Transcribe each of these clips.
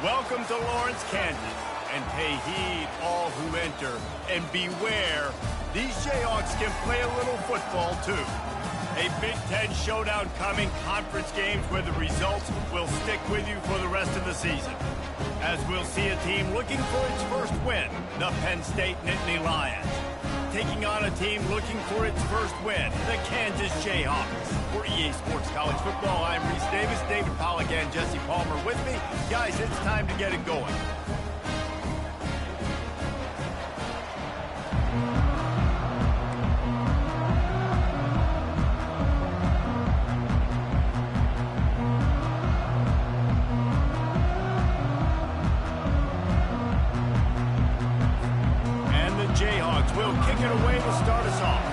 Welcome to Lawrence, Kansas, and pay heed all who enter, and beware, these Jayhawks can play a little football too. A Big Ten showdown coming, conference games where the results will stick with you for the rest of the season. As we'll see a team looking for its first win, the Penn State Nittany Lions. Taking on a team looking for its first win, the Kansas Jayhawks. For EA Sports College Football, I'm Reese Davis, David Pollack, and Jesse Palmer with me. Guys, it's time to get it going. Jayhawks will kick it away to start us off.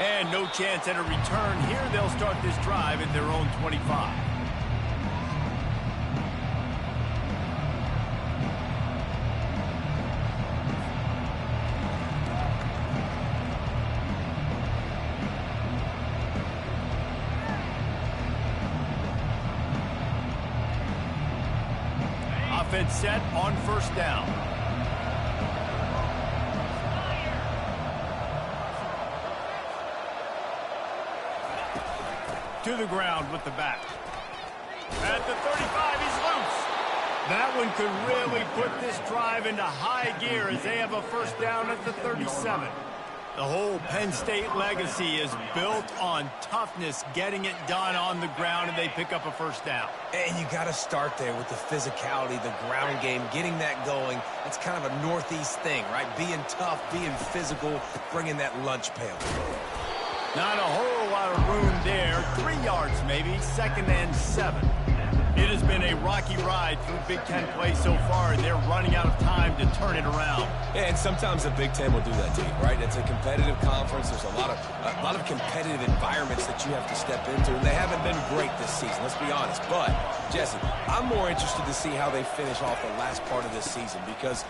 And no chance at a return here. They'll start this drive at their own 25. Offense set on first down. To the ground with the back. At the 35, he's loose. That one could really put this drive into high gear as they have a first down at the 37. The whole Penn State legacy is built on toughness, getting it done on the ground, and they pick up a first down. And you got to start there with the physicality, the ground game, getting that going. That's kind of a Northeast thing, right? Being tough, being physical, bringing that lunch pail. Not a whole lot of room there. 3 yards maybe, second and 7. It has been a rocky ride through Big Ten play so far, and they're running out of time to turn it around. Yeah, and sometimes the Big Ten will do that to you, right? It's a competitive conference. There's a lot of competitive environments that you have to step into, and they haven't been great this season, let's be honest. But, Jesse, I'm more interested to see how they finish off the last part of this season because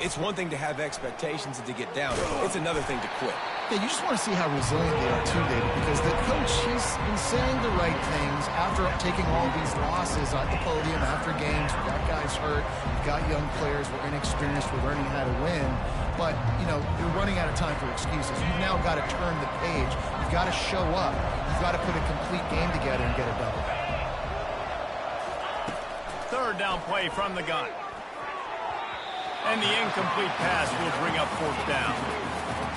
it's one thing to have expectations and to get down. It's another thing to quit. Yeah, you just want to see how resilient they are too, David, because the coach, he's been saying the right things after taking all these losses at the podium after games. We've got guys hurt. We've got young players. We're inexperienced. We're learning how to win. But, you know, you're running out of time for excuses. You've now got to turn the page. You've got to show up. You've got to put a complete game together and get a double. Third down play from the gun. And the incomplete pass will bring up fourth down.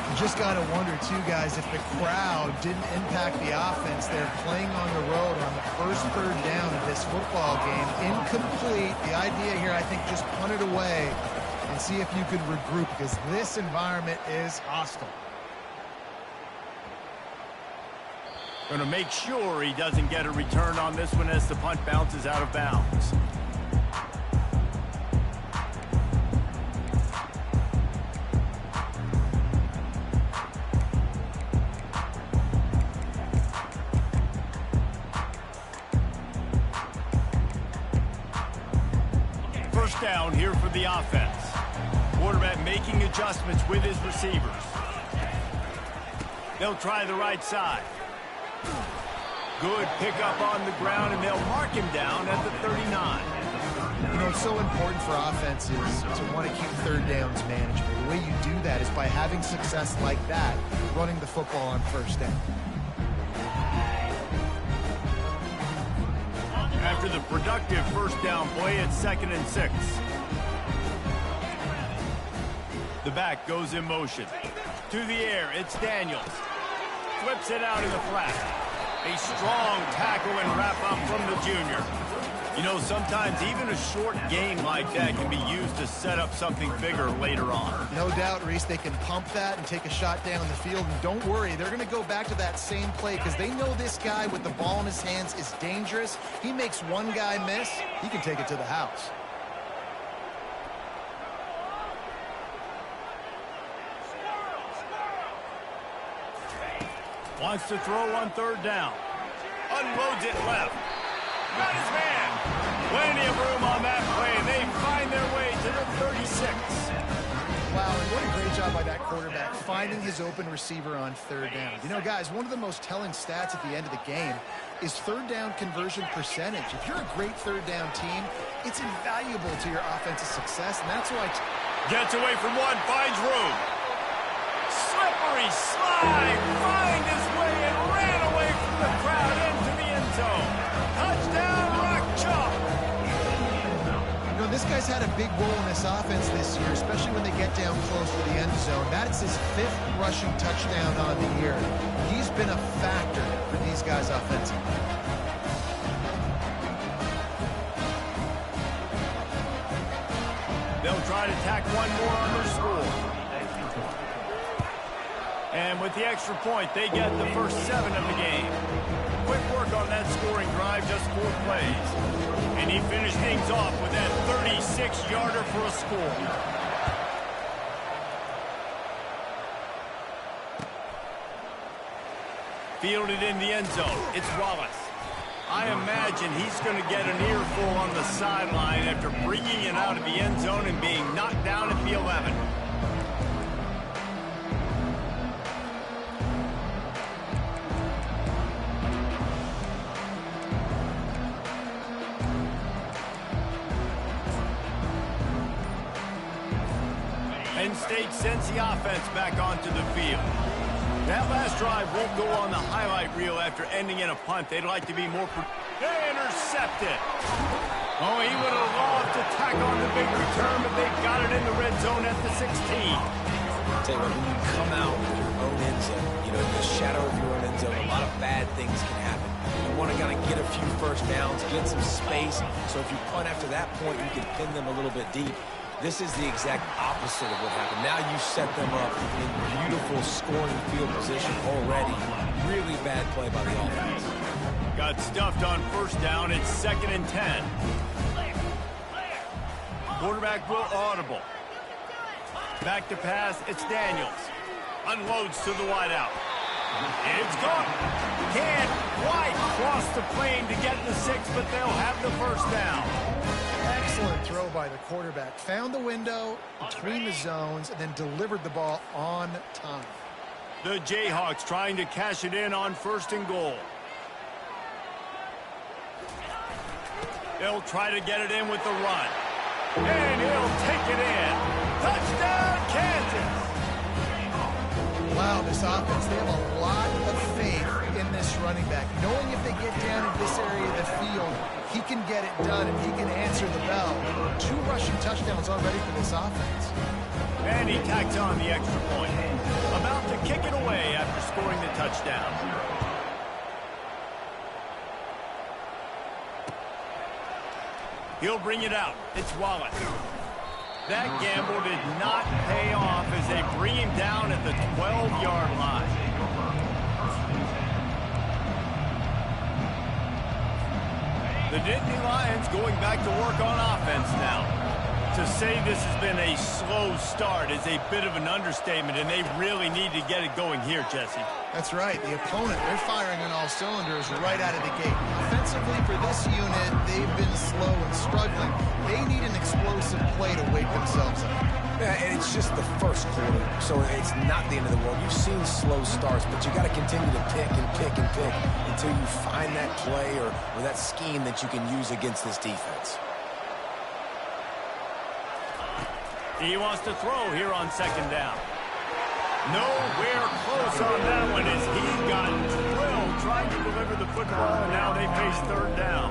You just got to wonder, too, guys, if the crowd didn't impact the offense. They're playing on the road on the first third down of this football game. Incomplete. The idea here, I think, just punt it away and see if you could regroup because this environment is hostile. Going to make sure he doesn't get a return on this one as the punt bounces out of bounds. Down here for the offense. Quarterback making adjustments with his receivers. They'll try the right side. Good pickup on the ground, and they'll mark him down at the 39. You know, it's so important for offenses to want to keep third downs manageable. The way you do that is by having success like that, running the football on first down. After the productive first down play, it's 2nd and 6. The back goes in motion. To the air, it's Daniels. Flips it out in the flat. A strong tackle and wrap up from the junior. You know, sometimes even a short game like that can be used to set up something bigger later on. No doubt, Reese, they can pump that and take a shot down the field. And don't worry, they're going to go back to that same play because they know this guy with the ball in his hands is dangerous. He makes one guy miss, he can take it to the house. Wants to throw on third down. Unloads it left. Got his man. Plenty of room on that play. They find their way to the 36. Wow, and what a great job by that quarterback finding his open receiver on third down. You know, guys, one of the most telling stats at the end of the game is third down conversion percentage. If you're a great third down team, it's invaluable to your offensive success, and that's why... Gets away from one, finds room. Slippery slide, find his way and ran away from the crowd into the end zone. Touchdown, Rock Chalk. You know, this guy's had a big role in this offense this year, especially when they get down close to the end zone. That's his 5th rushing touchdown on the year. He's been a factor for these guys offensively. They'll try to tack one more on their score. And with the extra point, they get the first 7 of the game. Quick work on that scoring drive, just 4 plays. And he finished things off with that 36-yarder for a score. Fielded in the end zone. It's Wallace. I imagine he's going to get an earful on the sideline after bringing it out of the end zone and being knocked down at the 11. Penn State sends the offense back onto the field. That last drive won't go on the highlight reel after ending in a punt. They'd like to be more... They intercept it. Oh, he would have loved to tack on the big return, but they got it in the red zone at the 16. I'll tell you what, when you come out with your own end zone, you know, in the shadow of your own end zone, a lot of bad things can happen. You want to kind of get a few first downs, get some space, so if you punt after that point, you can pin them a little bit deep. This is the exact opposite of what happened. Now you set them up in beautiful scoring field position already. Really bad play by the offense. Got stuffed on first down. It's 2nd and 10. Quarterback will audible. Back to pass. It's Daniels. Unloads to the wideout. It's gone. Can't quite cross the plane to get the 6, but they'll have the first down. Excellent throw by the quarterback. Found the window between the zones and then delivered the ball on time. The Jayhawks trying to cash it in on 1st and goal. They'll try to get it in with the run. And he'll take it in. Touchdown, Kansas! Wow, this offense, they have a lot of faith in this running back. Knowing if they get down in this area of the field, he can get it done and he can answer the bell. 2 rushing touchdowns already for this offense. And he tacks on the extra point. About to kick it away after scoring the touchdown. He'll bring it out. It's Wallace. That gamble did not pay off as they bring him down at the 12-yard line. The Nittany Lions going back to work on offense now. To say this has been a slow start is a bit of an understatement, and they really need to get it going here, Jesse. That's right. The opponent, they're firing on all cylinders right out of the gate. Offensively, for this unit, they've been slow and struggling. They need an explosive play to wake themselves up. Yeah, and it's just the first quarter, so it's not the end of the world. You've seen slow starts, but you got to continue to pick and pick and pick until you find that play or that scheme that you can use against this defense. He wants to throw here on 2nd down. Nowhere close on that one as he got drilled trying to deliver the football, and now they face 3rd down.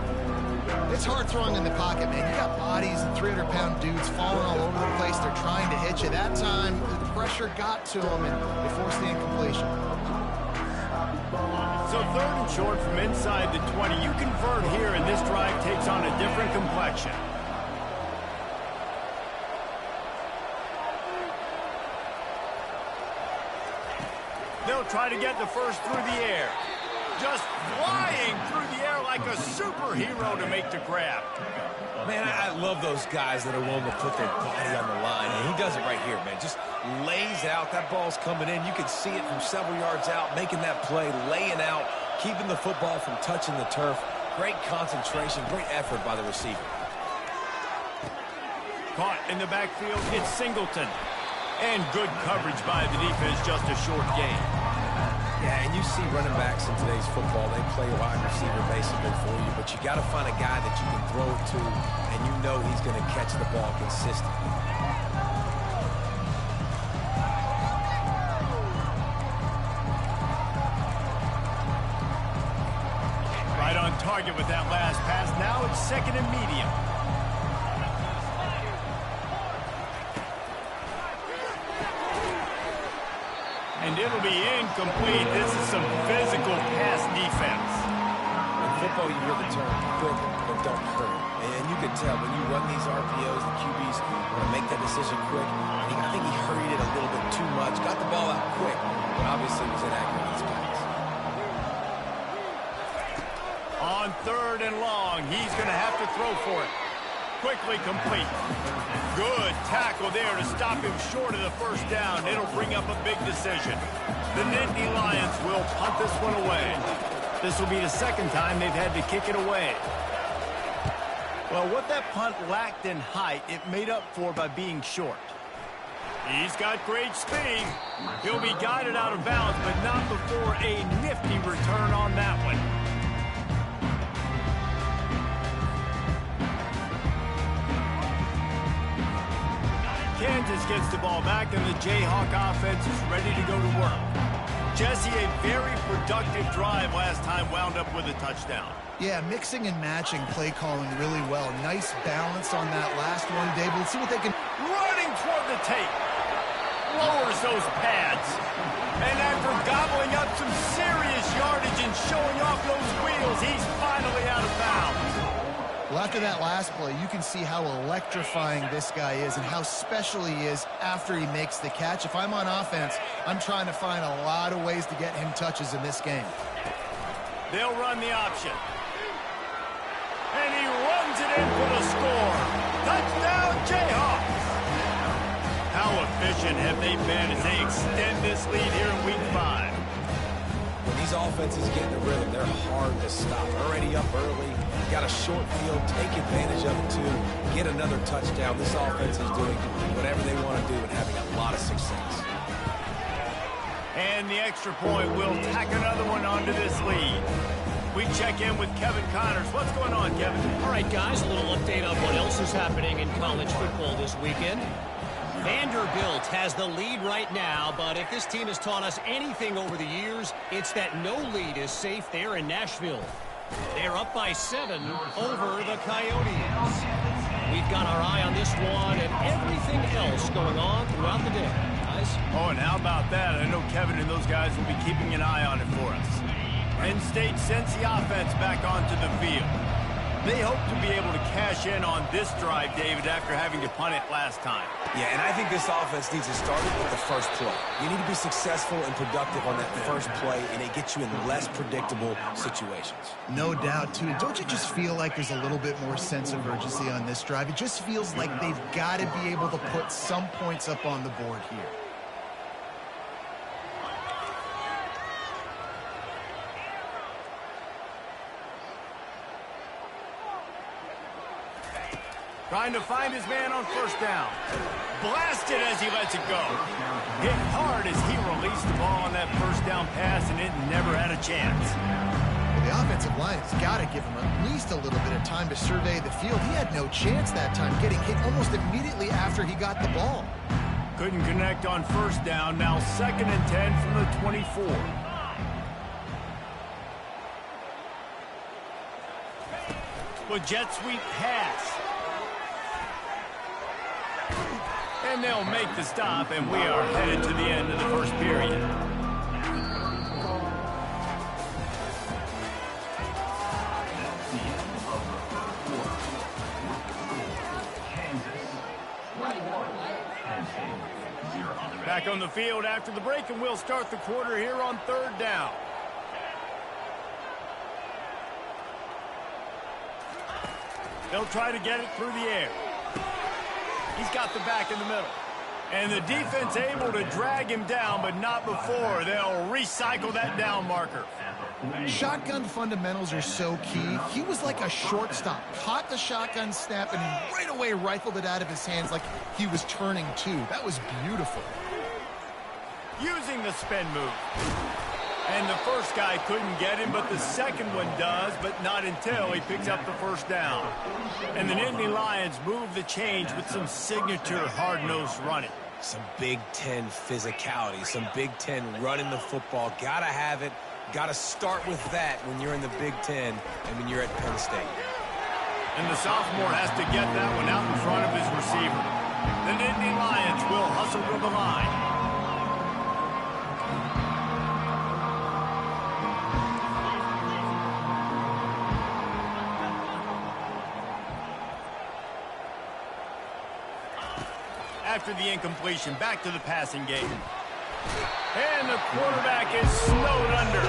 It's hard throwing in the pocket, man. You got bodies and 300-pound dudes falling all over the place. They're trying to hit you. That time, the pressure got to them, and they forced the incompletion. So 3rd and short from inside the 20. You convert here, and this drive takes on a different complexion. They'll try to get the first through the air. Just flying through the air like a superhero to make the grab. Man, I love those guys that are willing to put their body on the line. And he does it right here, man. Just lays out. That ball's coming in. You can see it from several yards out, making that play, laying out, keeping the football from touching the turf. Great concentration, great effort by the receiver. Caught in the backfield, it's Singleton. And good coverage by the defense, just a short gain. Yeah, and you see running backs in today's football, they play wide receiver basically for you, but you got to find a guy that you can throw it to, and you know he's going to catch the ball consistently. Right on target with that last pass. Now it's second and medium. And it'll be incomplete. This is some physical pass defense. In football, you hear the term quick, but don't hurt. And you can tell when you run these RPOs, the QBs want to make that decision quick. I think he hurried it a little bit too much. Got the ball out quick, but obviously was inaccurate in his pass. On third and long, he's going to have to throw for it. Quickly complete. Good tackle there to stop him short of the first down. It'll bring up a big decision. The Nittany Lions will punt this one away. This will be the second time they've had to kick it away. Well, what that punt lacked in height, it made up for by being short. He's got great speed. He'll be guided out of bounds, but not before a nifty return on that one. Kansas gets the ball back, and the Jayhawk offense is ready to go to work. Jesse, a very productive drive last time, wound up with a touchdown. Yeah, mixing and matching play calling really well. Nice balance on that last one, David. Let's see what they can... Running toward the tape. Lowers those pads. And after gobbling up some serious yardage and showing off those wheels, he's finally out of bounds. Well, after that last play, you can see how electrifying this guy is and how special he is after he makes the catch. If I'm on offense, I'm trying to find a lot of ways to get him touches in this game. They'll run the option. And he runs it in for the score. Touchdown, Jayhawks! How efficient have they been as they extend this lead here in Week 5? When these offenses get in the rhythm, they're hard to stop. Already up early, got a short field, take advantage of it too, get another touchdown. This offense is doing whatever they want to do and having a lot of success. And the extra point will tack another one onto this lead. We check in with Kevin Connors. What's going on, Kevin? All right, guys, a little update on what else is happening in college football this weekend. Vanderbilt has the lead right now, but if this team has taught us anything over the years, it's that no lead is safe there in Nashville. They're up by 7 over the Coyotes. We've got our eye on this one and everything else going on throughout the day, guys. Oh, and how about that? I know Kevin and those guys will be keeping an eye on it for us. Penn State sends the offense back onto the field. They hope to be able to cash in on this drive, David, after having to punt it last time. Yeah, and I think this offense needs to start with the first play. You need to be successful and productive on that first play, and it gets you in less predictable situations. No doubt, too. Don't you just feel like there's a little bit more sense of urgency on this drive? It just feels like they've got to be able to put some points up on the board here. Trying to find his man on first down. Blasted as he lets it go. Hit hard as he released the ball on that first down pass, and it never had a chance. Well, the offensive line has got to give him at least a little bit of time to survey the field. He had no chance that time, getting hit almost immediately after he got the ball. Couldn't connect on first down. Now 2nd and 10 from the 24. Well, jet sweep pass. And they'll make the stop, and we are headed to the end of the first period. Back on the field after the break, and we'll start the quarter here on 3rd down. They'll try to get it through the air. He's got the back in the middle. And the defense able to drag him down, but not before. They'll recycle that down marker. Shotgun fundamentals are so key. He was like a shortstop. Caught the shotgun snap and right away rifled it out of his hands like he was turning two. That was beautiful. Using the spin move. And the first guy couldn't get him, but the second one does, but not until he picks up the first down. And the Nittany Lions move the change with some signature hard-nosed running. Some Big Ten physicality, some Big Ten running the football. Gotta have it. Gotta start with that when you're in the Big Ten and when you're at Penn State. And the sophomore has to get that one out in front of his receiver. The Nittany Lions will hustle to the line. After the incompletion, back to the passing game. And the quarterback is snowed under.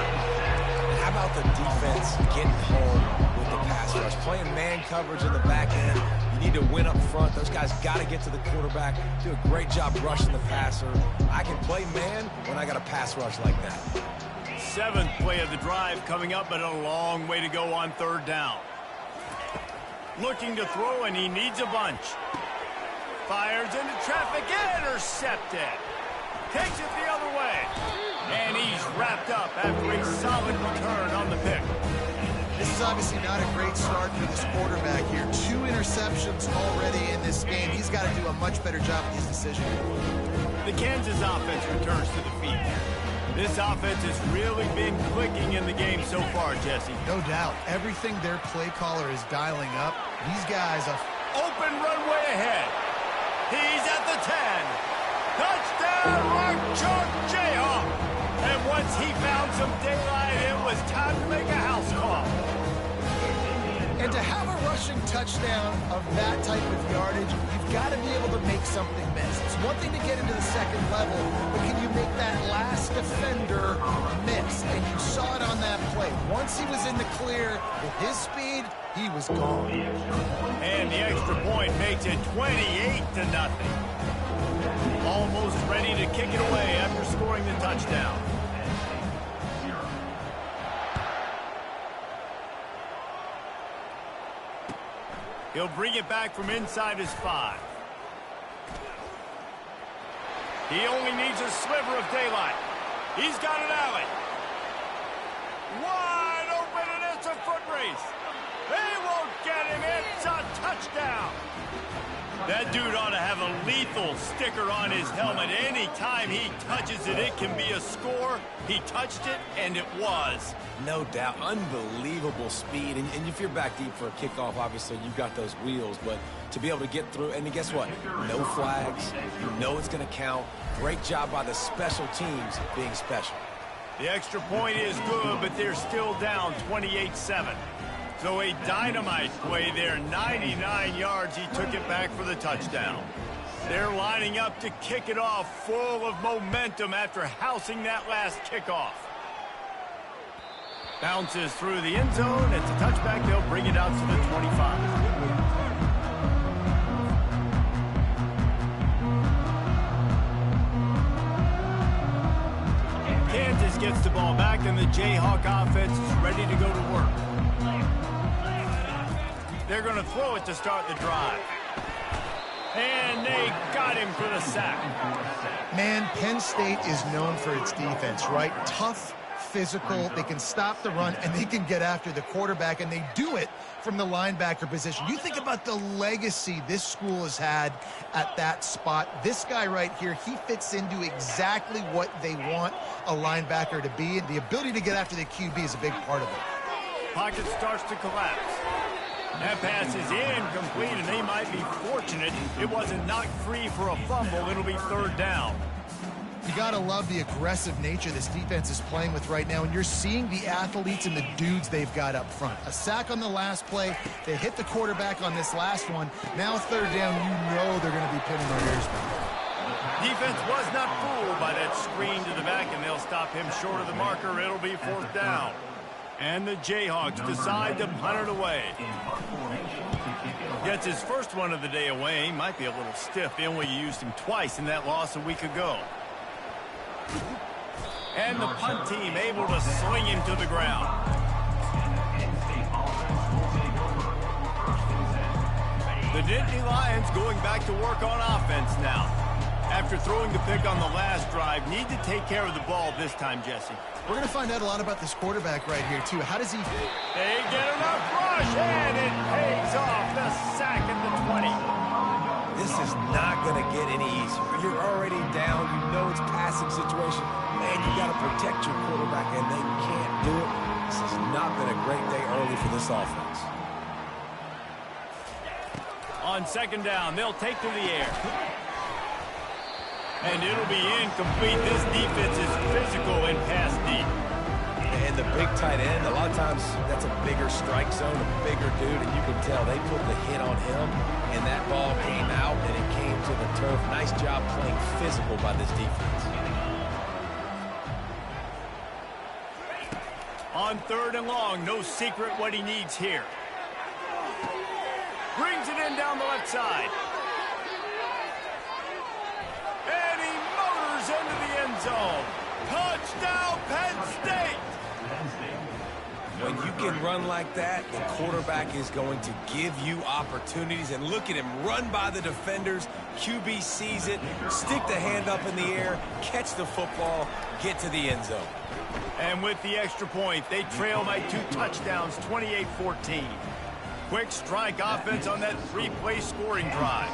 How about the defense getting home with the pass rush? Playing man coverage in the back end. You need to win up front. Those guys got to get to the quarterback. Do a great job rushing the passer. I can play man when I got a pass rush like that. 7th play of the drive coming up, but a long way to go on 3rd down. Looking to throw, and he needs a bunch. Fires into traffic, intercepted. Takes it the other way. And he's wrapped up after a solid return on the pick. This is obviously not a great start for this quarterback here. 2 interceptions already in this game. He's got to do a much better job with his decision. The Kansas offense returns to the field. This offense has really been clicking in the game so far, Jesse. No doubt. Everything their play caller is dialing up. These guys are... Open runway ahead. He's at the 10. Touchdown, Mark Chalk Jayhawk. And once he found some daylight, it was time to make a house call. And to have a rushing touchdown of that type of yardage, you've got to be able to make something miss. It's one thing to get into the second level, but can you make that last defender miss? And you saw it on that play. Once he was in the clear with his speed, he was gone. And the extra point makes it 28-0. Almost ready to kick it away after scoring the touchdown. He'll bring it back from inside his 5. He only needs a sliver of daylight. He's got an alley. Wide open, and it's a foot race. They won't get him. It's a touchdown. That dude ought to have a lethal sticker on his helmet. Anytime he touches it, it can be a score. He touched it, and it was. No doubt. Unbelievable speed. And if you're back deep for a kickoff, obviously you've got those wheels. But to be able to get through, and guess what? No flags. You know it's going to count. Great job by the special teams being special. The extra point is good, but they're still down 28-7. So a dynamite play there, 99 yards. He took it back for the touchdown. They're lining up to kick it off, full of momentum after housing that last kickoff. Bounces through the end zone. It's a touchback. They'll bring it out to the 25. Kansas gets the ball back, and the Jayhawk offense is ready to go to work. They're going to throw it to start the drive. And they got him for the sack. Man, Penn State is known for its defense, right? Tough, physical, they can stop the run, and they can get after the quarterback, and they do it from the linebacker position. You think about the legacy this school has had at that spot. This guy right here, he fits into exactly what they want a linebacker to be, and the ability to get after the QB is a big part of it. Pocket starts to collapse. That pass is incomplete, and they might be fortunate it wasn't knocked free for a fumble. It'll be 3rd down. You got to love the aggressive nature this defense is playing with right now, and you're seeing the athletes and the dudes they've got up front. A sack on the last play. They hit the quarterback on this last one. Now 3rd down, you know they're going to be pinning their ears back. Defense was not fooled by that screen to the back, and they'll stop him short of the marker. It'll be 4th down. And the Jayhawks decide to punt it away. Gets his first one of the day away. He might be a little stiff. They only used him twice in that loss a week ago. And the punt team able to sling him to the ground. The Nittany Lions going back to work on offense now. After throwing the pick on the last drive, need to take care of the ball this time, Jesse. We're going to find out a lot about this quarterback right here, too. How does he... They get enough rush, and it pays off. The sack at the 20. This is not going to get any easier. You're already down. You know it's passing situation. Man, you got to protect your quarterback, and they can't do it. This has not been a great day early for this offense. On second down, they'll take to the air. And it'll be incomplete. This defense is physical and pass deep. And the big tight end, a lot of times that's a bigger strike zone, a bigger dude, and you can tell they put the hit on him, and that ball came out, and it came to the turf. Nice job playing physical by this defense. On third and long, no secret what he needs here. Brings it in down the left side. And he motors into the end zone. Touchdown, Penn State! When you can run like that, the quarterback is going to give you opportunities. And look at him run by the defenders. QB sees it, stick the hand up in the air, catch the football, get to the end zone. And with the extra point, they trail by 2 touchdowns, 28-14. Quick strike offense on that 3-play scoring drive.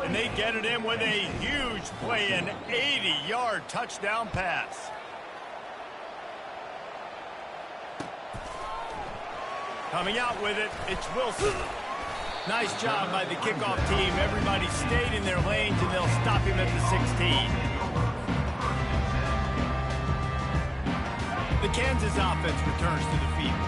And they get it in with a huge play, an 80-yard touchdown pass. Coming out with it, it's Wilson. Nice job by the kickoff team. Everybody stayed in their lanes, and they'll stop him at the 16. The Kansas offense returns to the field.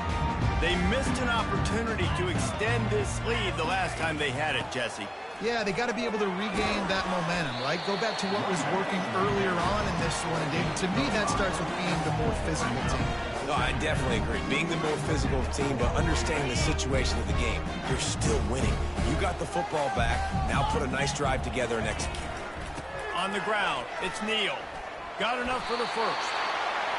They missed an opportunity to extend this lead the last time they had it, Jesse. Yeah, they got to be able to regain that momentum, right? Go back to what was working earlier on in this one. And David, to me, that starts with being the more physical team. No, I definitely agree. Being the more physical team, but understanding the situation of the game. You're still winning. You got the football back. Now put a nice drive together and execute. On the ground, it's Neal. Got enough for the first.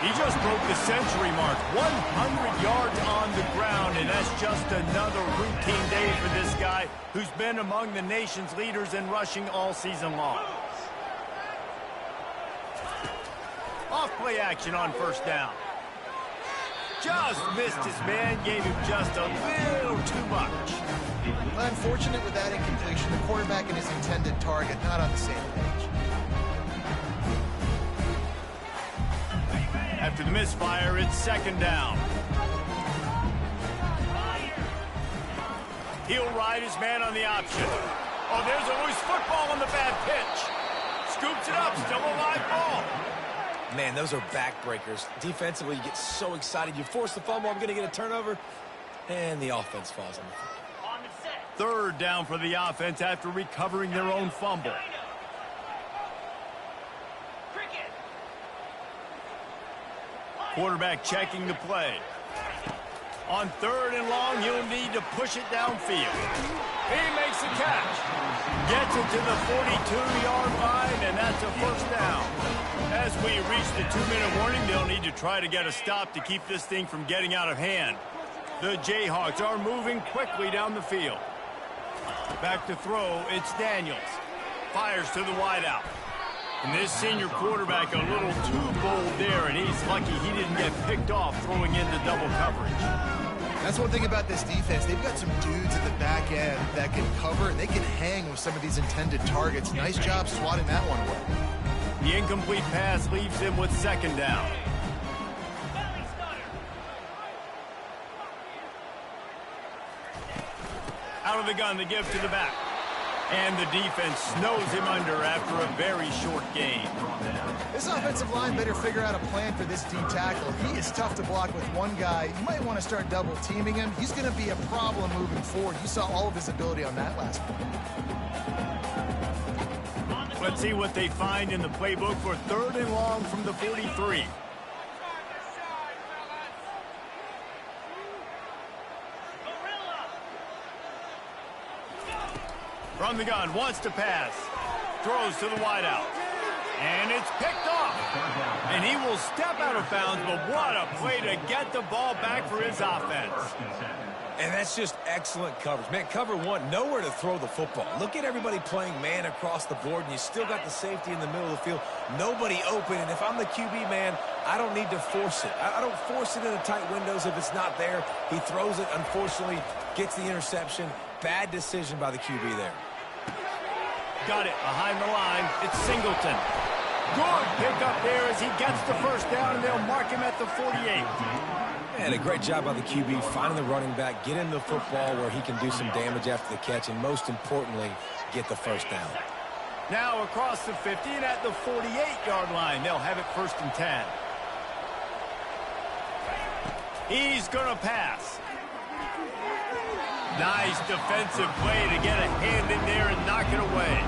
He just broke the century mark. 100 yards on the ground, and that's just another routine day for this guy who's been among the nation's leaders in rushing all season long. Off-play action on first down. Just missed his man, gave him just a little too much. Unfortunate with that incompletion. The quarterback and his intended target not on the same page. After the misfire, it's second down. He'll ride his man on the option. Oh, there's a loose football on the bad pitch. Scoops it up, still a live ball. Man, those are backbreakers. Defensively, you get so excited. You force the fumble, I'm going to get a turnover, and the offense falls on the field. Third down for the offense after recovering their own fumble. Quarterback checking the play. On third and long, he'll need to push it downfield. He makes the catch. Gets it to the 42-yard line, and that's a first down. As we reach the 2-minute warning, they'll need to try to get a stop to keep this thing from getting out of hand. The Jayhawks are moving quickly down the field. Back to throw, it's Daniels. Fires to the wideout. And this senior quarterback a little too bold there, and he's lucky he didn't get picked off throwing into double coverage. That's one thing about this defense. They've got some dudes at the back end that can cover, and they can hang with some of these intended targets. Nice job swatting that one away. The incomplete pass leaves him with second down. Out of the gun, the give to the back. And the defense snows him under after a very short game. This offensive line better figure out a plan for this D tackle. He is tough to block with one guy. You might want to start double teaming him. He's going to be a problem moving forward. You saw all of his ability on that last play. Let's see what they find in the playbook for third and long from the 43. From the gun, wants to pass. Throws to the wideout. And it's picked off. And he will step out of bounds, but what a play to get the ball back for his offense. And that's just excellent coverage. Man, cover one, nowhere to throw the football. Look at everybody playing man across the board, and you still got the safety in the middle of the field. Nobody open, and if I'm the QB, man, I don't need to force it. I don't force it into tight windows if it's not there. He throws it, unfortunately, gets the interception. Bad decision by the QB there. Got it behind the line. It's Singleton. Good pickup there as he gets the first down, and they'll mark him at the 48. And a great job by the QB finding the running back, get him the football where he can do some damage after the catch, and most importantly, get the first down. Now across the 50 and at the 48-yard line, they'll have it 1st and 10. He's going to pass. Nice defensive play to get a hand in there and knock it away.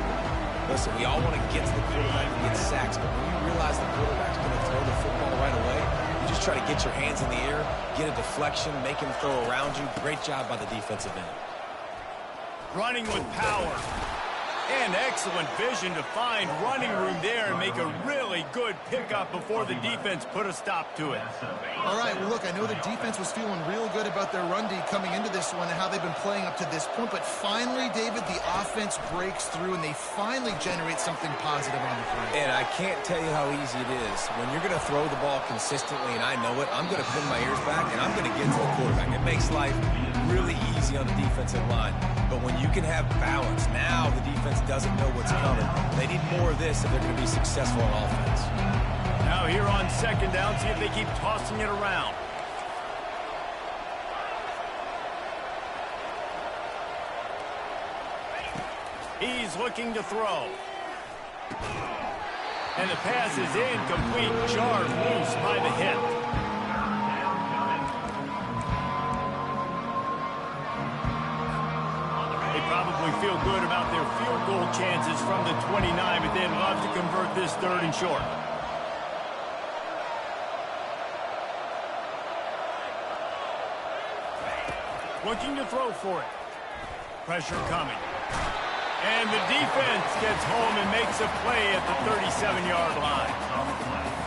Listen, we all want to get to the quarterback and get sacks, but when you realize the quarterback's going to throw the football right away, you just try to get your hands in the air, get a deflection, make him throw around you. Great job by the defensive end. Running with power. And excellent vision to find running room there and make a really good pickup before the defense put a stop to it. All right, well, look, I know the defense was feeling real good about their run D coming into this one and how they've been playing up to this point, but finally, David, the offense breaks through and they finally generate something positive on the field. And I can't tell you how easy it is. When you're going to throw the ball consistently, and I know it, I'm going to pin my ears back and I'm going to get to the quarterback. It makes life really easy on the defensive line. But when you can have balance, now the defense doesn't know what's coming. They need more of this if they're going to be successful on offense. Now here on 2nd down, see if they keep tossing it around. He's looking to throw. And the pass is incomplete, jarred loose by the hip. Probably feel good about their field goal chances from the 29, but they'd love to convert this 3rd and short. Looking to throw for it. Pressure coming. And the defense gets home and makes a play at the 37-yard line.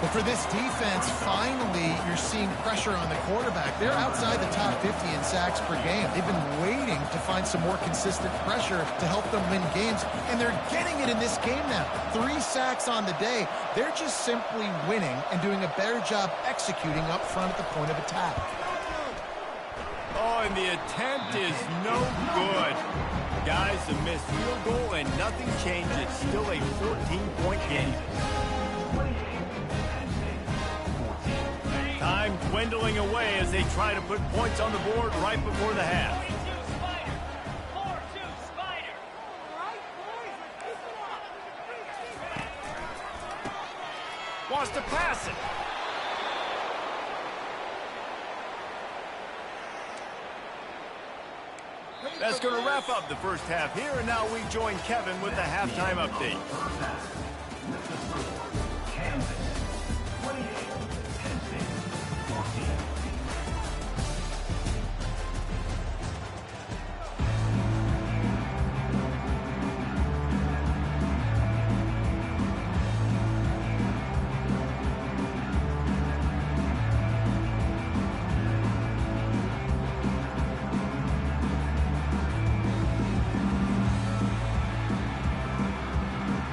But for this defense, finally, you're seeing pressure on the quarterback. They're outside the top 50 in sacks per game. They've been waiting to find some more consistent pressure to help them win games, and they're getting it in this game now. 3 sacks on the day. They're just simply winning and doing a better job executing up front at the point of attack. Oh, and the attempt is no good. Guys, a missed field goal, and nothing changes. Still a 14-point game. Time dwindling away as they try to put points on the board right before the half. Wants to pass it. That's going to wrap up the first half here, and now we join Kevin with the halftime update.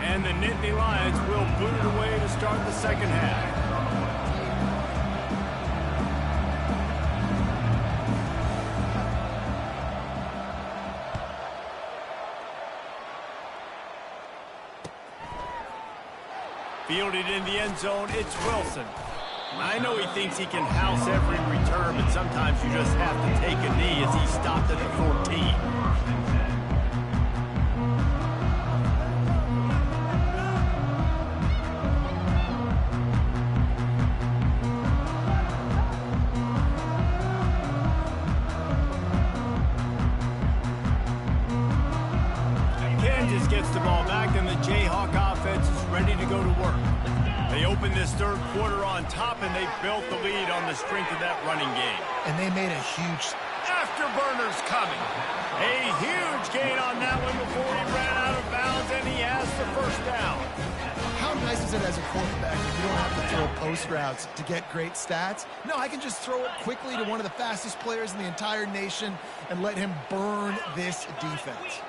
And the Nittany Lions will boot it away to start the second half. Fielded in the end zone, it's Wilson. I know he thinks he can house every return, but sometimes you just have to take a knee as he stopped at the 14. Gets the ball back, and the Jayhawk offense is ready to go to work. They open this third quarter on top, and they built the lead on the strength of that running game. And they made a huge... Afterburners coming. A huge gain on that one before he ran out of bounds, and he has the first down. How nice is it as a quarterback, you don't have to throw post routes to get great stats. No, I can just throw it quickly to one of the fastest players in the entire nation and let him burn this defense.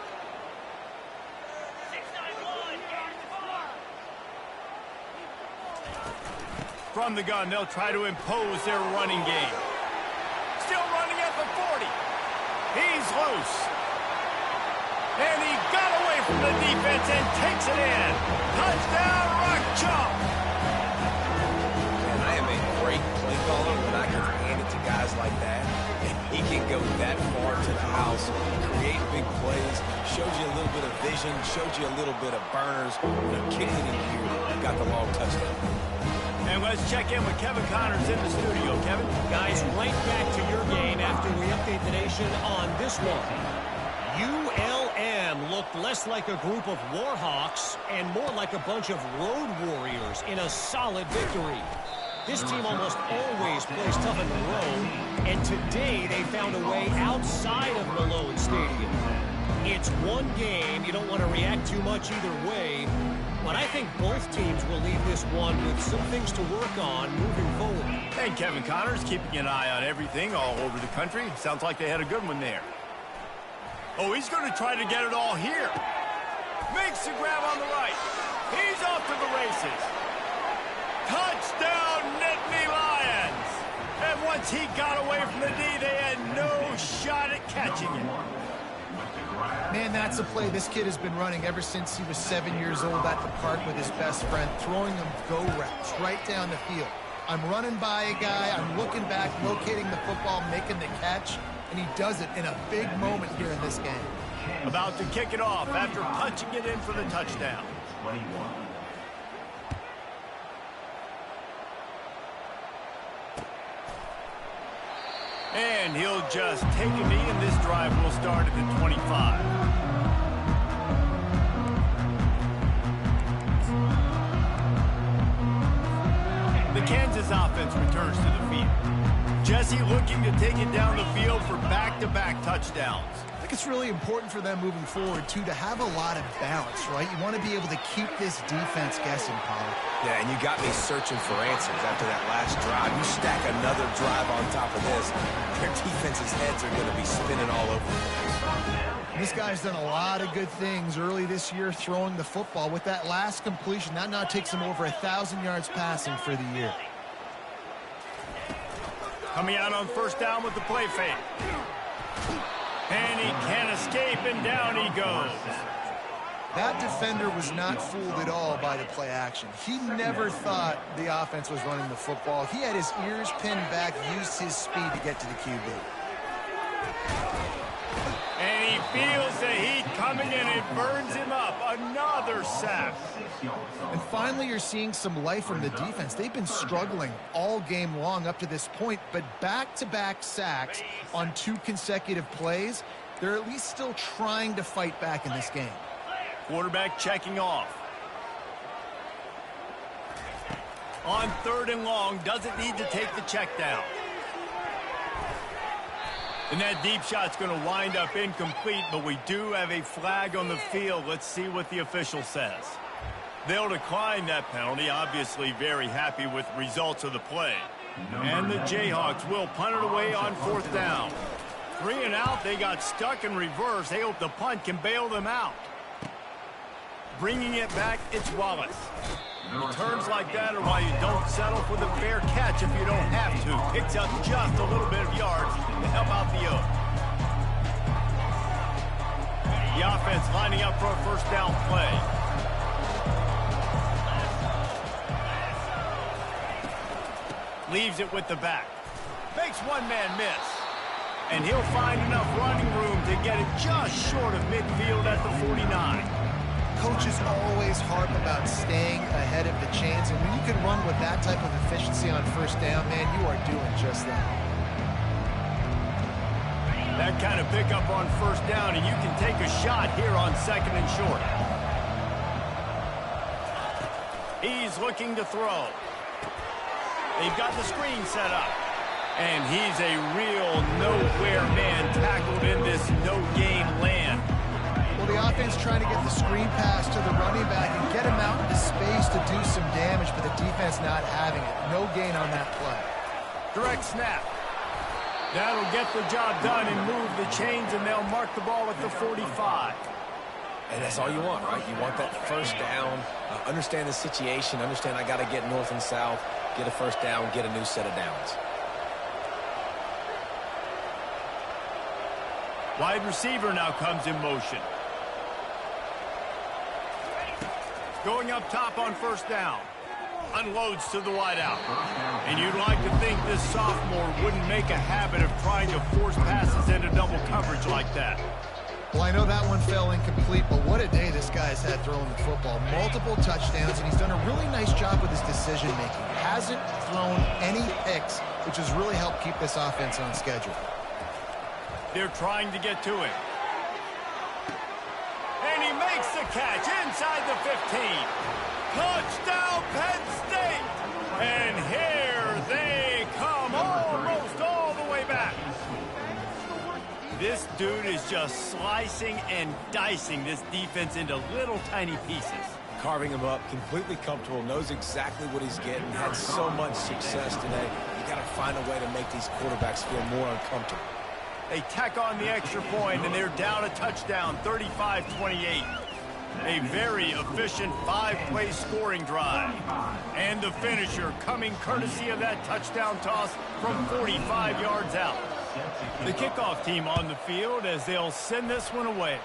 From the gun, they'll try to impose their running game. Still running at the 40. He's loose. And he got away from the defense and takes it in. Touchdown, Rock Chop. And I am a great play caller when I can hand it to guys like that. And he can go that far to the house, create big plays, shows you a little bit of vision, shows you a little bit of burners. Kicked it in here, got the long touchdown. And let's check in with Kevin Connors in the studio. Kevin? Guys, right back to your game after we update the nation on this one. ULM looked less like a group of Warhawks and more like a bunch of road warriors in a solid victory. This team almost always plays tough in the road, and today they found a way outside of Malone Stadium. It's one game. You don't want to react too much either way, but I think both teams will leave this one with some things to work on moving forward. And Kevin Connors keeping an eye on everything all over the country. Sounds like they had a good one there. Oh, he's going to try to get it all here. Makes the grab on the right. He's off to the races. Touchdown, Nittany Lions. And once he got away from the D, they had no shot at catching it. Man, that's a play this kid has been running ever since he was 7 years old at the park with his best friend, throwing them go routes right down the field. I'm running by a guy, I'm looking back, locating the football, making the catch, and he does it in a big moment here in this game. About to kick it off after punching it in for the touchdown. And he'll just take a knee, and this drive will start at the 25. The Kansas offense returns to the field. Jesse looking to take it down the field for back-to-back touchdowns. I think it's really important for them moving forward, too, to have a lot of balance, right? You want to be able to keep this defense guessing, Pollard. Yeah, and you got me searching for answers after that last drive. You stack another drive on top of this, their defense's heads are going to be spinning all over the place. This guy's done a lot of good things early this year throwing the football. With that last completion, that now takes him over 1,000 yards passing for the year. Coming out on first down with the play fake. And he can't escape, and down he goes. That defender was not fooled at all by the play action. He never thought the offense was running the football. He had his ears pinned back, used his speed to get to the QB. And he feels the heat coming in. It burns him up. Another sack. And finally, you're seeing some life from the defense. They've been struggling all game long up to this point, but back-to-back sacks on 2 consecutive plays, they're at least still trying to fight back in this game. Quarterback checking off. On 3rd and long, doesn't need to take the check down. And that deep shot's going to wind up incomplete, but we do have a flag on the field. Let's see what the official says. They'll decline that penalty, obviously very happy with results of the play. And the Jayhawks will punt it away on 4th down. 3 and out, they got stuck in reverse. They hope the punt can bail them out. Bringing it back, it's Wallace. Returns like that are why you don't settle for the fair catch if you don't have to. Picks up just a little bit of yards to help out the Oak. The offense lining up for a first down play. Leaves it with the back. Makes one man miss. And he'll find enough running room to get it just short of midfield at the 49. Coaches always harp about staying ahead of the chains, and when you can run with that type of efficiency on first down, man, you are doing just that. That kind of pickup on first down, and you can take a shot here on 2nd and short. He's looking to throw. They've got the screen set up. And he's a real nowhere man tackled in this no-gain land. Well, the offense trying to get the screen pass to the running back and get him out into space to do some damage, but the defense not having it. No gain on that play. Direct snap. That'll get the job done and move the chains, and they'll mark the ball at the 45. And that's all you want, right? You want that first down, understand the situation, understand I got to get north and south, get a first down, get a new set of downs. Wide receiver now comes in motion. Going up top on first down. Unloads to the wideout. And you'd like to think this sophomore wouldn't make a habit of trying to force passes into double coverage like that. Well, I know that one fell incomplete, but what a day this guy's had throwing the football. Multiple touchdowns, and he's done a really nice job with his decision-making. Hasn't thrown any picks, which has really helped keep this offense on schedule. They're trying to get to him. And he makes the catch inside the 15. Touchdown, Penn State! And here they come, almost all the way back. This dude is just slicing and dicing this defense into little tiny pieces. Carving him up, completely comfortable, knows exactly what he's getting, had so much success today. You got to find a way to make these quarterbacks feel more uncomfortable. They tack on the extra point, and they're down a touchdown, 35-28. A very efficient 5-play scoring drive. And the finisher coming courtesy of that touchdown toss from 45 yards out. The kickoff team on the field as they'll send this one away.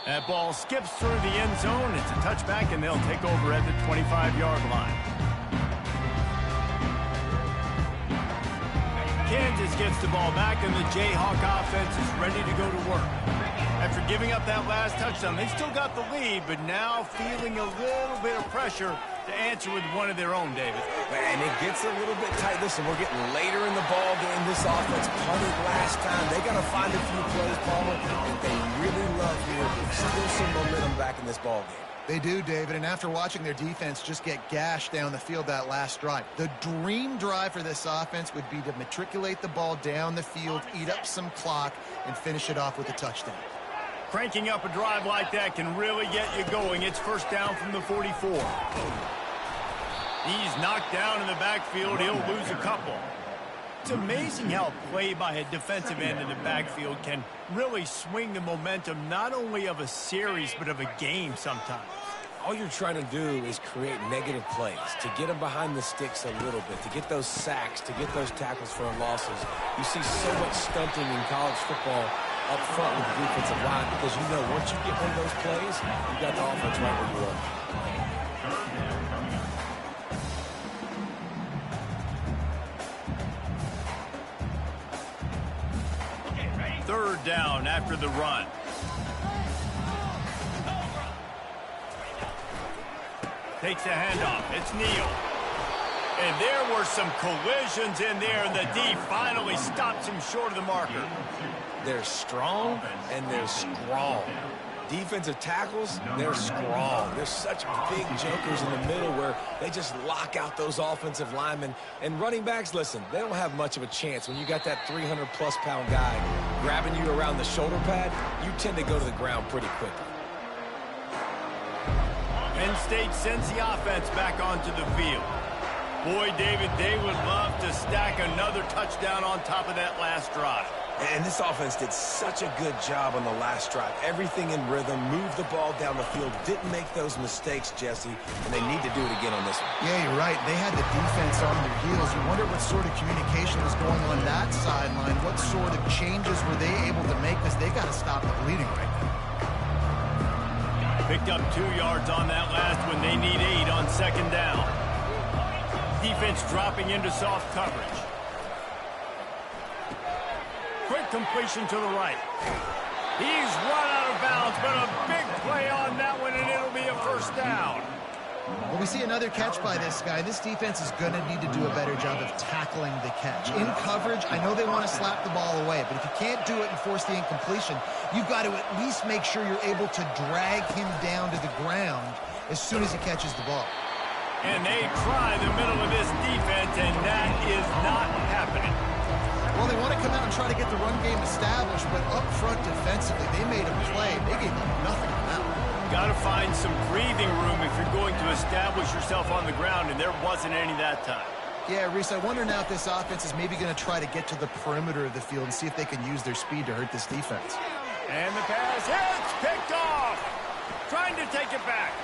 That ball skips through the end zone. It's a touchback, and they'll take over at the 25-yard line. Kansas gets the ball back, and the Jayhawk offense is ready to go to work. After giving up that last touchdown, they still got the lead, but now feeling a little bit of pressure to answer with one of their own, David. And it gets a little bit tight. Listen, we're getting later in the ball game. This offense punted last time. They got to find a few plays, Palmer, that they really love here. Still some momentum back in this ball game. They do, David, and after watching their defense just get gashed down the field that last drive, the dream drive for this offense would be to matriculate the ball down the field, eat up some clock, and finish it off with a touchdown. Cranking up a drive like that can really get you going. It's first down from the 44. He's knocked down in the backfield. He'll lose a couple. It's amazing how a play by a defensive end in the backfield can really swing the momentum not only of a series but of a game sometimes. All you're trying to do is create negative plays, to get them behind the sticks a little bit, to get those sacks, to get those tackles for losses. You see so much stunting in college football up front with the defensive line because you know once you get one of those plays, you got the offense right where you are. Third down after the run. Takes a handoff. It's Neal. And there were some collisions in there, and the D finally stops him short of the marker. They're strong, and they're strong. Defensive tackles, they're strong. They're such big jokers in the middle where they just lock out those offensive linemen. And running backs, listen, they don't have much of a chance. When you got that 300-plus pound guy grabbing you around the shoulder pad, you tend to go to the ground pretty quickly. Penn State sends the offense back onto the field. Boy, David, they would love to stack another touchdown on top of that last drive. And this offense did such a good job on the last drive. Everything in rhythm, moved the ball down the field, didn't make those mistakes, Jesse, and they need to do it again on this one. Yeah, you're right. They had the defense on their heels. You wonder what sort of communication was going on that sideline. What sort of changes were they able to make? Because they got to stop the bleeding right now. Picked up 2 yards on that last one. They need 8 on second down. Defense dropping into soft coverage. Quick completion to the right. He's run out of bounds, but a big play on that one, and it'll be a first down. Well, we see another catch by this guy. This defense is going to need to do a better job of tackling the catch. In coverage, I know they want to slap the ball away, but if you can't do it and force the incompletion, you've got to at least make sure you're able to drag him down to the ground as soon as he catches the ball. And they try the middle of this defense, and that is not happening. Well, they want to come out and try to get the run game established, but up front defensively, they made a play. They gave up nothing on that one. Got to find some breathing room if you're going to establish yourself on the ground, and there wasn't any that time. Yeah, Reese, I wonder now if this offense is maybe going to try to get to the perimeter of the field and see if they can use their speed to hurt this defense. And the pass hits, picked off. Trying to take it back.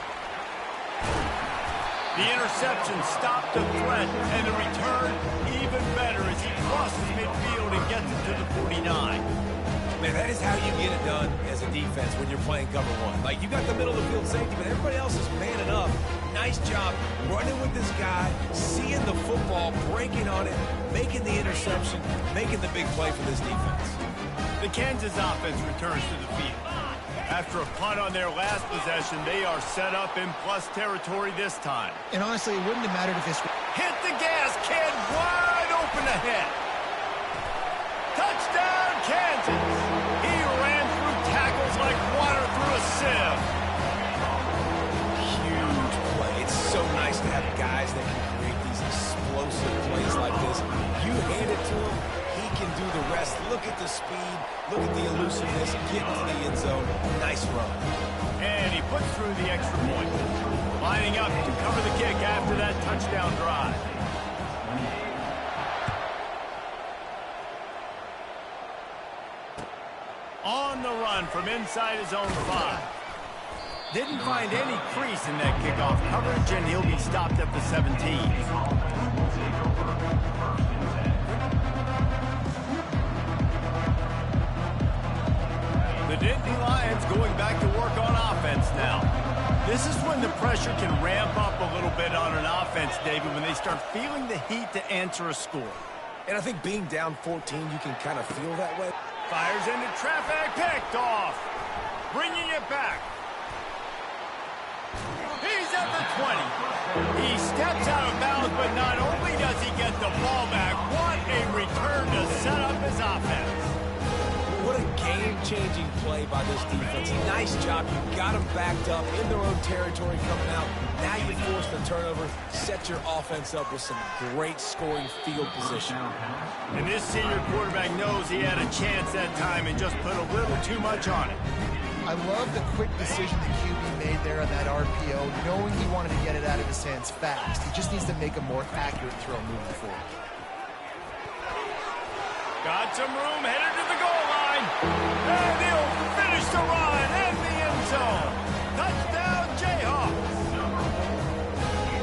The interception stopped the threat, and the return even better as he crosses midfield and gets it to the 49. Man, that is how you get it done as a defense when you're playing cover one. Like, you got the middle of the field safety, but everybody else is manning up. Nice job running with this guy, seeing the football, breaking on it, making the interception, making the big play for this defense. The Kansas offense returns to the field. After a punt on their last possession, they are set up in plus territory this time. And honestly, it wouldn't have mattered if this... Hit the gas, kid, wide open ahead. Touchdown, Kansas. He ran through tackles like water through a sieve. Huge play. It's so nice to have guys that can create these explosive plays like this. You hand it to him, he can do the rest. Look at the speed, look at the elusiveness, get into the end zone. Nice run. And he puts through the extra point. Lining up to cover the kick after that touchdown drive. On the run from inside his own 5. Didn't find any crease in that kickoff coverage, and he'll be stopped at the 17. The Nittany Lions going back to work on offense now. This is when the pressure can ramp up a little bit on an offense, David, when they start feeling the heat to answer a score. And I think being down 14, you can kind of feel that way. Fires into traffic, picked off. Bringing it back. He's at the 20. He steps out of bounds, but not only does he get the ball back, what a return to set up his offense. What a game-changing play by this defense. Nice job. You got them backed up in their own territory coming out. Now you force the turnover, set your offense up with some great scoring field position. And this senior quarterback knows he had a chance that time and just put a little too much on it. I love the quick decision the QB made there on that RPO, knowing he wanted to get it out of his hands fast. He just needs to make a more accurate throw moving forward. Got some room, headed to the goal line. And he'll finish the run in the end zone. Touchdown, Jayhawks.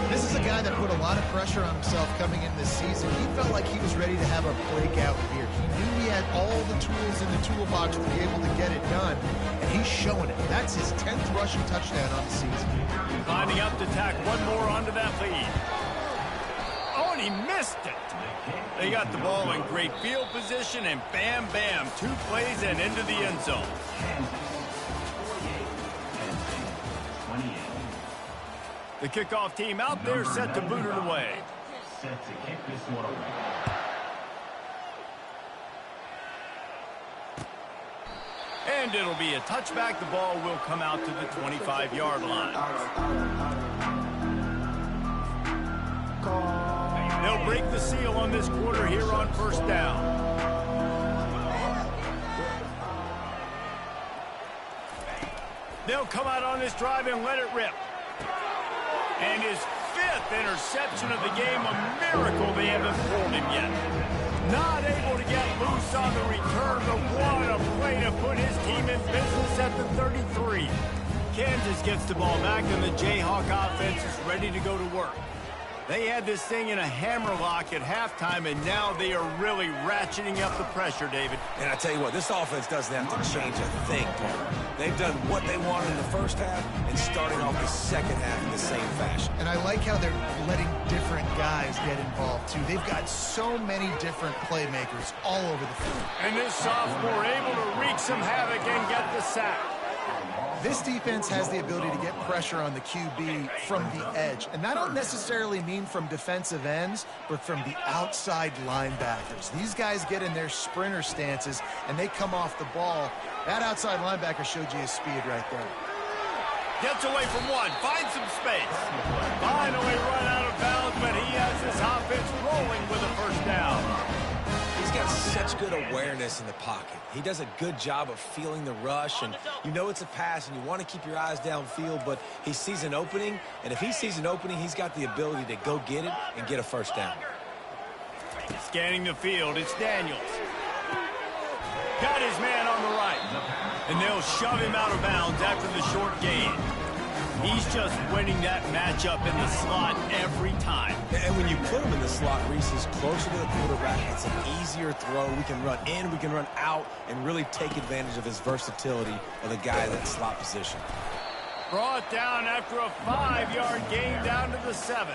This is a guy that put a lot of pressure on himself coming in this season. He felt like he was ready to have a breakout year. He knew he had all the tools in the toolbox to be able to get it done, and he's showing it. That's his 10th rushing touchdown on the season. Lining up to tack one more onto that lead. Oh, and he missed it. They got the ball in great field position, and bam, bam, 2 plays and into the end zone. The kickoff team out there set to boot it away. Set to kick this one away. And it'll be a touchback. The ball will come out to the 25-yard line. They'll break the seal on this quarter here on first down. They'll come out on this drive and let it rip. And his 5th interception of the game, a miracle they haven't pulled him yet. Not able to get loose on the return, but what a play to put his team in business at the 33. Kansas gets the ball back, and the Jayhawk offense is ready to go to work. They had this thing in a hammerlock at halftime, and now they are really ratcheting up the pressure, David. And I tell you what, this offense doesn't have to change a thing, Paul. They've done what they wanted in the first half and starting off the second half in the same fashion. And I like how they're letting different guys get involved, too. They've got so many different playmakers all over the field. And this sophomore able to wreak some havoc and get the sack. This defense has the ability to get pressure on the QB from the edge. And that don't necessarily mean from defensive ends, but from the outside linebackers. These guys get in their sprinter stances, and they come off the ball. That outside linebacker showed you his speed right there. Gets away from one, finds some space. Finally run out of bounds, but he has his offense rolling with a first down. He's got such good awareness in the pocket. He does a good job of feeling the rush, and you know it's a pass, and you want to keep your eyes downfield, but he sees an opening, and if he sees an opening, he's got the ability to go get it and get a first down. Scanning the field, it's Daniels. Got his man on the right, and they'll shove him out of bounds after the short gain. He's just winning that matchup in the slot every time. And when you put him in the slot, Reese is closer to the quarterback. It's an easier throw. We can run in, we can run out, and really take advantage of his versatility of the guy in that slot position. Brought down after a 5-yard gain down to the 7.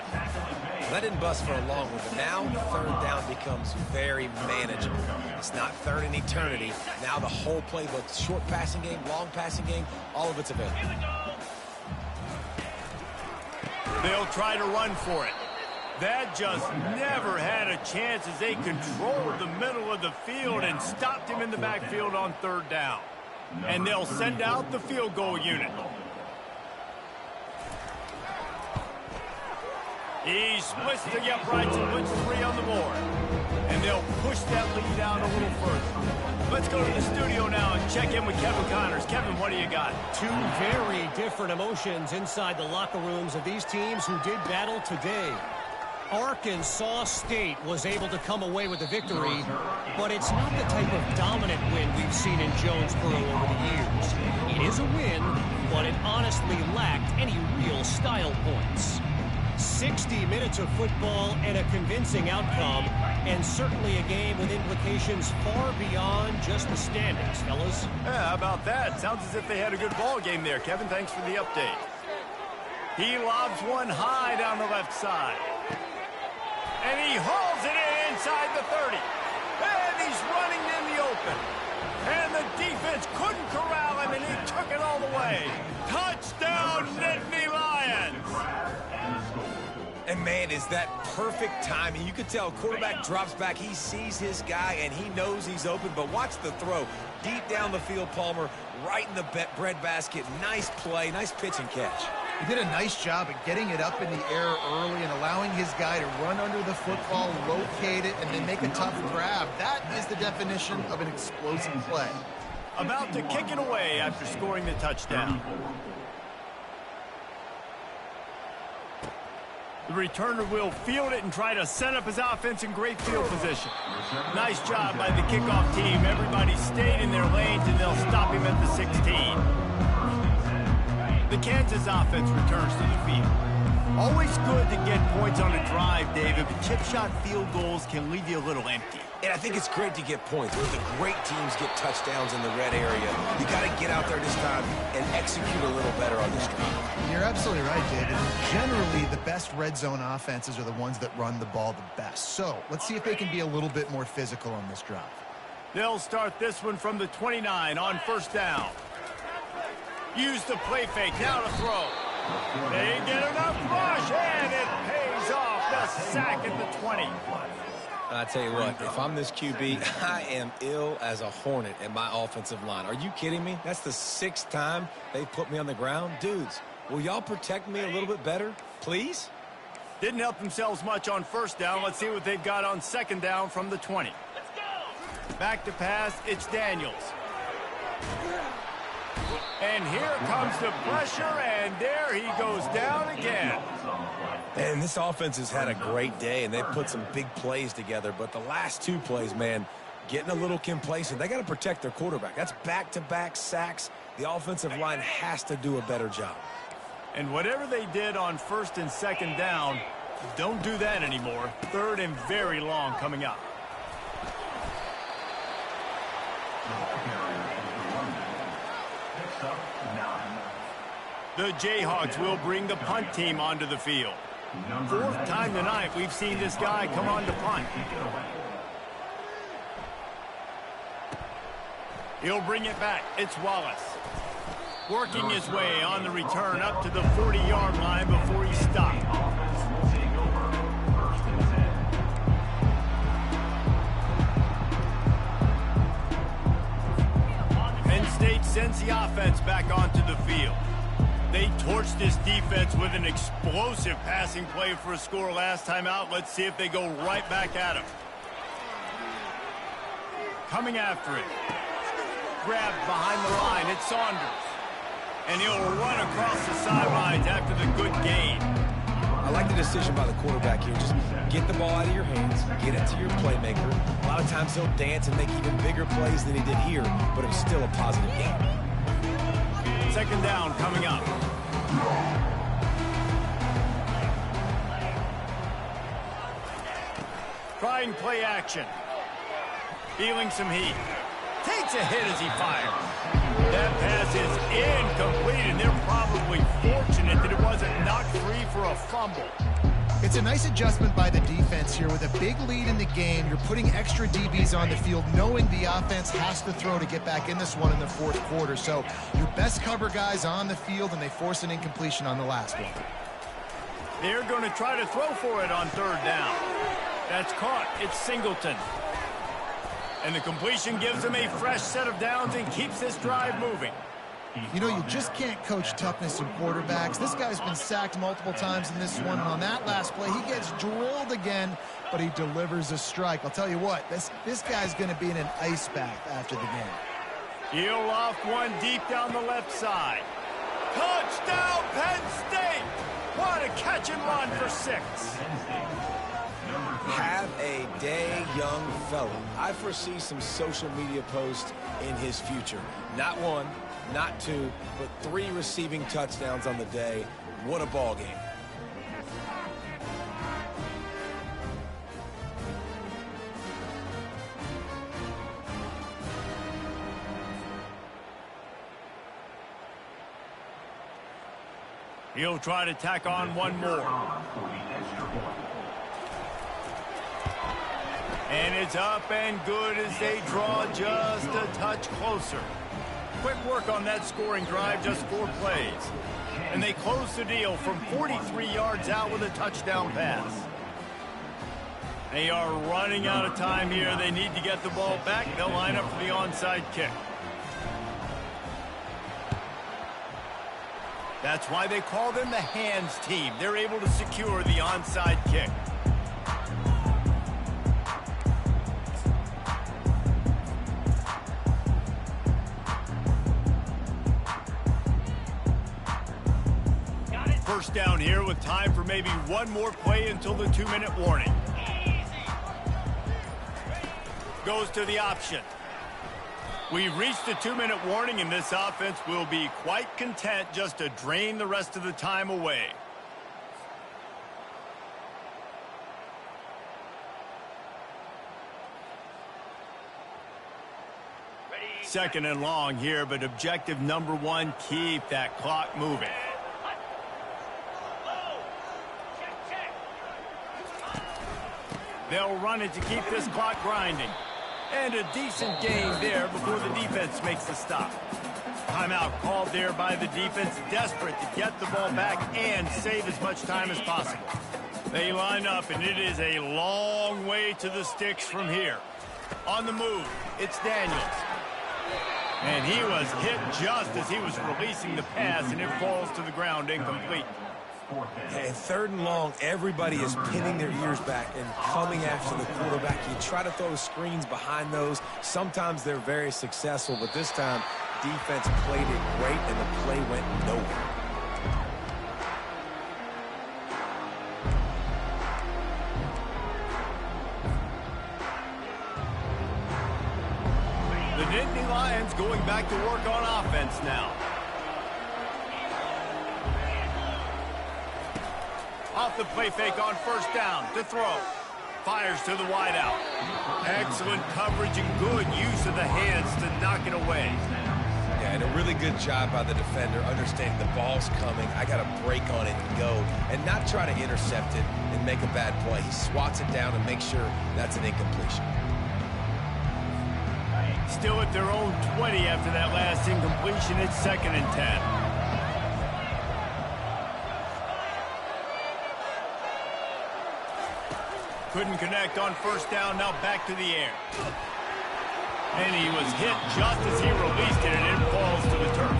That didn't bust for a long one, but now third down becomes very manageable. It's not third in eternity. Now the whole playbook, short passing game, long passing game, all of it's available. They'll try to run for it. That just never had a chance as they controlled the middle of the field and stopped him in the backfield on third down. And they'll send out the field goal unit. He splits to the uprights and puts 3 on the board. And they'll push that lead out a little further. Let's go to the studio now and check in with Kevin Connors. Kevin, what do you got? Two very different emotions inside the locker rooms of these teams who did battle today. Arkansas State was able to come away with a victory, but it's not the type of dominant win we've seen in Jonesboro over the years. It is a win, but it honestly lacked any real style points. 60 minutes of football and a convincing outcome, and certainly a game with implications far beyond just the standings, fellas. Yeah, how about that? Sounds as if they had a good ball game there. Kevin, thanks for the update. He lobs one high down the left side. And he hauls it in inside the 30. And he's running in the open. And the defense couldn't corral him, and he took it all the way. Touchdown, Nittany Lions! And, man, is that perfect timing. You could tell quarterback drops back. He sees his guy, and he knows he's open. But watch the throw. Deep down the field, Palmer, right in the bread basket. Nice play, nice pitch and catch. He did a nice job at getting it up in the air early and allowing his guy to run under the football, locate it, and then make a tough grab. That is the definition of an explosive play. About to kick it away after scoring the touchdown. The returner will field it and try to set up his offense in great field position. Nice job by the kickoff team. Everybody stayed in their lanes, and they'll stop him at the 16. The Kansas offense returns to the field. Always good to get points on a drive, David, but chip shot field goals can leave you a little empty. And I think it's great to get points. When the great teams get touchdowns in the red area, you got to get out there this time and execute a little better on this drive. You're absolutely right, David. Generally, the best red zone offenses are the ones that run the ball the best. So let's see if they can be a little bit more physical on this drive. They'll start this one from the 29 on first down. Use the play fake, now to throw. They get enough rush, and it pays off. The sack at the 20. I tell you what, if I'm this QB, I am ill as a hornet in my offensive line. Are you kidding me? That's the 6th time they've put me on the ground. Dudes, will y'all protect me a little bit better, please? Didn't help themselves much on first down. Let's see what they've got on second down from the 20. Back to pass, it's Daniels. And here comes the pressure, and there he goes down again. And this offense has had a great day, and they've put some big plays together. But the last 2 plays, man, getting a little complacent. They got to protect their quarterback. That's back-to-back sacks. The offensive line has to do a better job. And whatever they did on first and second down, don't do that anymore. Third and very long coming up. The Jayhawks will bring the punt team onto the field. 4th time tonight we've seen this guy come on to punt. He'll bring it back. It's Wallace. Working his way on the return up to the 40-yard line before he stopped. Penn State sends the offense back onto the field. They torched this defense with an explosive passing play for a score last time out. Let's see if they go right back at him. coming after it. Grabbed behind the line, it's Saunders. And he'll run across the sidelines after the good gain. I like the decision by the quarterback here. Just get the ball out of your hands, get it to your playmaker. A lot of times he'll dance and make even bigger plays than he did here, but it was still a positive game. Second down coming up. Trying play action. Feeling some heat. Takes a hit as he fires. That pass is incomplete, and they're probably fortunate that it wasn't knocked free for a fumble. It's a nice adjustment by the defense here. With a big lead in the game, you're putting extra DBs on the field, knowing the offense has to throw to get back in this one in the fourth quarter. So your best cover guys on the field, and they force an incompletion on the last one. They're going to try to throw for it on third down. That's caught. It's Singleton. And the completion gives them a fresh set of downs and keeps this drive moving. You know, you just can't coach toughness in quarterbacks. This guy's been sacked multiple times in this one, and on that last play, he gets drilled again, but he delivers a strike. I'll tell you what, this guy's going to be in an ice bath after the game. He'll off one deep down the left side. Touchdown, Penn State! What a catch and run for 6. Have a day, young fella. I foresee some social media posts in his future. Not 1, not 2, but 3 receiving touchdowns on the day. What a ball game. He'll try to tack on one more. And it's up and good as they draw just a touch closer. Quick work on that scoring drive, just 4 plays. And they close the deal from 43 yards out with a touchdown pass. They are running out of time here. They need to get the ball back. They'll line up for the onside kick. That's why they call them the hands team. They're able to secure the onside kick. First down here with time for maybe one more play until the 2-minute warning. Goes to the option. We've reached the 2-minute warning, and this offense will be quite content just to drain the rest of the time away. Second and long here, but objective number 1, keep that clock moving. They'll run it to keep this clock grinding. And a decent gain there before the defense makes the stop. Timeout called there by the defense, desperate to get the ball back and save as much time as possible. They line up, and it is a long way to the sticks from here. On the move, it's Daniels. And he was hit just as he was releasing the pass, and it falls to the ground incomplete. And third and long, everybody is pinning their ears back and coming after the quarterback. You try to throw screens behind those. Sometimes they're very successful, but this time, defense played it great, and the play went nowhere. The Nittany Lions going back to work on offense now. Off the play fake on first down to throw. Fires to the wideout. Excellent coverage and good use of the hands to knock it away. Yeah, and a really good job by the defender, understanding the ball's coming. I got to break on it and go, and not try to intercept it and make a bad play. He swats it down and makes sure that's an incompletion. Still at their own 20 after that last incompletion. It's 2nd and 10. Couldn't connect on first down, now back to the air. And he was hit just as he released it, and it falls to the turf.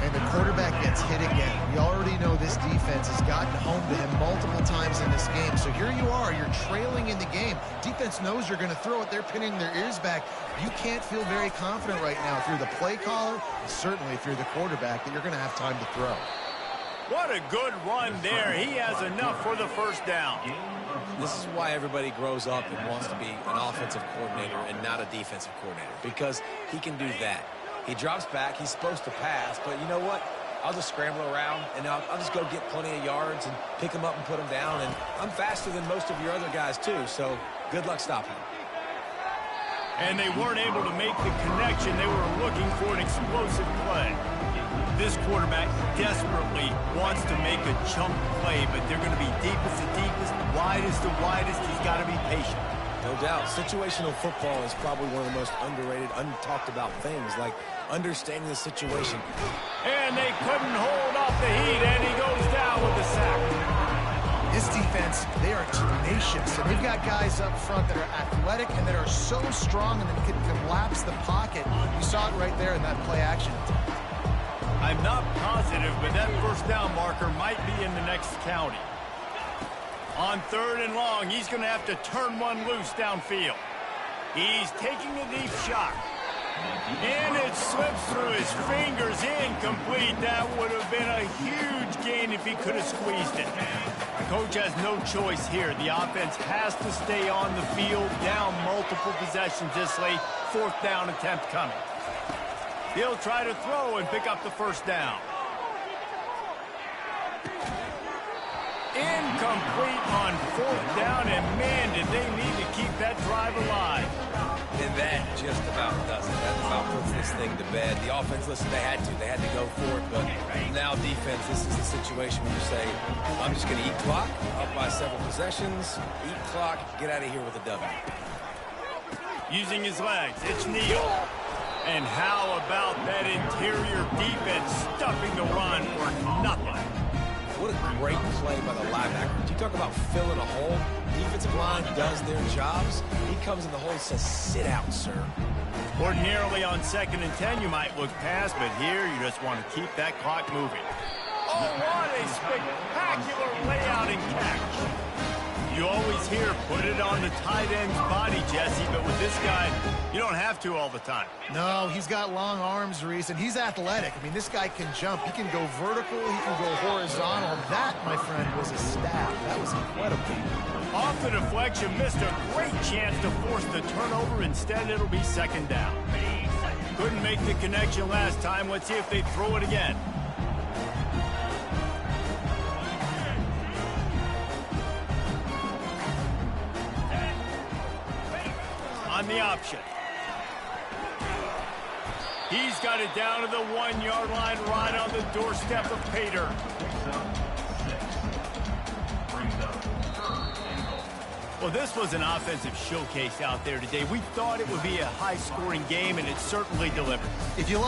And the quarterback gets hit again. We already know this defense has got gotten home to him multiple times in this game. So here you are, you're trailing in the game. Defense knows you're going to throw it. They're pinning their ears back. You can't feel very confident right now if you're the play caller, and certainly if you're the quarterback, that you're going to have time to throw. What a good run there. He has enough for the first down. This is why everybody grows up and wants to be an offensive coordinator and not a defensive coordinator, because he can do that. He drops back. He's supposed to pass, but you know what? I'll just scramble around, and I'll just go get plenty of yards and pick them up and put them down, and I'm faster than most of your other guys, too, so good luck stopping him. And they weren't able to make the connection. They were looking for an explosive play. This quarterback desperately wants to make a chunk play, but they're going to be deepest to deepest, widest to widest. He's got to be patient. No doubt. Situational football is probably one of the most underrated, untalked about things, like understanding the situation. And they couldn't hold off the heat, and he goes down with the sack. This defense, they are tenacious, and they've got guys up front that are athletic and that are so strong and that can collapse the pocket. You saw it right there in that play action. I'm not positive, but that first down marker might be in the next county. On 3rd and long, he's going to have to turn one loose downfield. He's taking a deep shot. And it slips through his fingers, incomplete. That would have been a huge gain if he could have squeezed it. Coach has no choice here. The offense has to stay on the field, down multiple possessions this late. 4th down attempt coming. He'll try to throw and pick up the first down. Incomplete on 4th down, and man, did they need to keep that drive alive. And that just about does it. That about puts this thing to bed. The offense, listen, they had to go for it, but now defense, this is the situation where you say, I'm just going to eat clock, up by several possessions, eat clock, get out of here with a W. Using his legs, it's Neal. And how about that interior defense stuffing the run for nothing? What a great play by the linebacker. You talk about filling a hole. Defensive line does their jobs. He comes in the hole and says, sit out, sir. Ordinarily on 2nd and 10, you might look past, but here you just want to keep that clock moving. Oh, what a spectacular layout and catch. You always hear, put it on the tight end's body, Jesse, but with this guy, you don't have to all the time. No, he's got long arms, Reese, and he's athletic. I mean, this guy can jump. He can go vertical. He can go horizontal. That, my friend, was a stab. That was incredible. Off the deflection, missed a great chance to force the turnover. Instead, it'll be 2nd down. Couldn't make the connection last time. Let's see if they throw it again. On the option. He's got it down to the 1-yard line, right on the doorstep of Pater. Well, this was an offensive showcase out there today. We thought it would be a high-scoring game, and it certainly delivered. If you